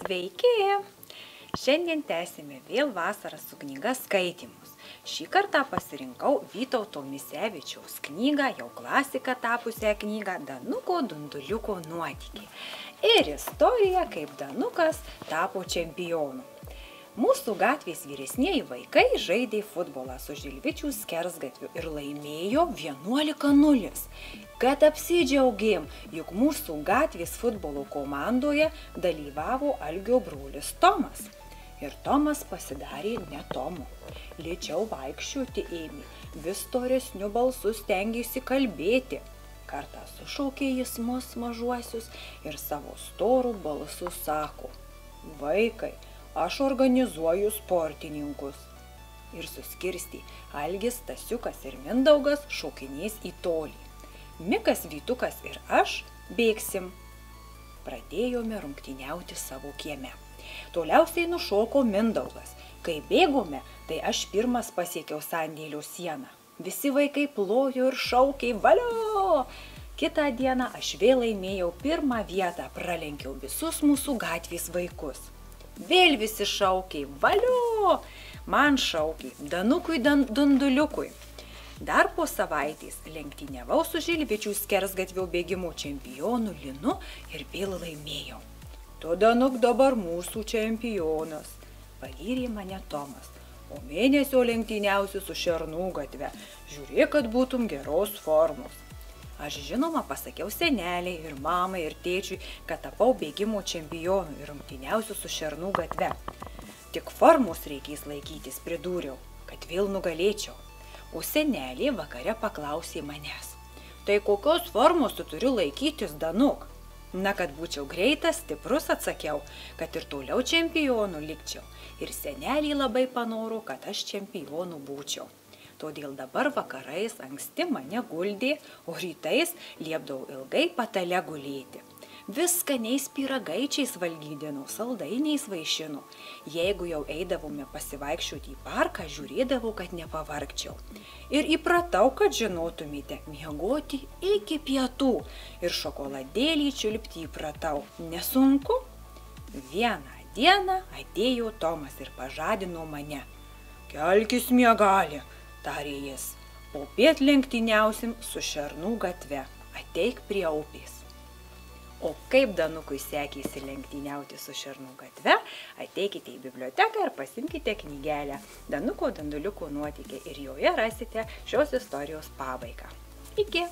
Sveiki! Šiandien tęsime vėl vasarą su knyga skaitymus. Šį kartą pasirinkau Vytauto Misevičiaus knygą, jau klasika tapusią knygą Danuko Dunduliuko nuotykiai. Ir istorija, kaip Danukas tapo čempionu. Mūsų gatvės vyresnieji vaikai žaidė futbolą su Žilvičių skersgatviu ir laimėjo 11-0. Kad apsidžiaugėm, juk mūsų gatvės futbolo komandoje dalyvavo Algio brolis Tomas. Ir Tomas pasidarė ne Tomu. Lėčiau vaikščioti ėmė, vis storesniu balsu stengėsi kalbėti. Kartą sušaukė jis mus mažuosius ir savo storų balsu sako: "Vaikai, aš organizuoju sportininkus." Ir suskirstė Algis, Stasiukas ir Mindaugas šokinės į tolį. Mikas, Vytukas ir aš bėgsim. Pradėjome rungtyniauti savo kieme. Toliausiai nušoko Mindaugas. Kai bėgome, tai aš pirmas pasiekiau sandėlio sieną. Visi vaikai plojo ir šaukė valio. Kitą dieną aš vėl laimėjau pirmą vietą, pralenkiau visus mūsų gatvės vaikus. Vėl visi šaukė valio. Man šaukė Danukui Dunduliukui. Dar po savaitės lenktyniavau su Žilvičių skersgatvio bėgimo čempionu Linu ir vėl laimėjau. "Tu, Danuk, dabar mūsų čempionas", pagyrė mane Tomas. "O mėnesio lenktyniausiu su Šernų gatve. Žiūrėk, kad būtum geros formos." Aš žinoma pasakiau seneliai ir mamai ir tėčiui, kad tapau bėgimo čempionu ir rungtyniausiu su Šernų gatve. "Tik formos reikės laikytis", pridūriau, kad vėl nugalėčiau. O senelė vakare paklausė manęs: "Tai kokios formos tu turi laikytis, Danuk?" Na, kad būčiau greitas, stiprus, atsakiau, kad ir toliau čempionu likčiau. Ir senelė labai panoro, kad aš čempionu būčiau. Todėl dabar vakarais anksti mane guldė, o rytais liepdavau ilgai patale gulėti. Vis skaniais pyragaičiais valgydinau, saldainiais vaišinu. Jeigu jau eidavome pasivaikščioti į parką, žiūrėdavau, kad nepavargčiau. Ir įpratau, kad žinotumėte, miegoti iki pietų ir šokoladėlį čiulpti įpratau. Nesunku? Vieną dieną atėjo Tomas ir pažadino mane. "Kelkis, miegali", tarė jis. "Popiet lenktyniausim su Šernų gatve. Ateik prie upės." O kaip Danukui sekėsi lenktyniauti su Šernų gatve, ateikite į biblioteką ir pasimkite knygelę Danuko Dunduliuko nuotykiai ir joje rasite šios istorijos pabaigą. Iki!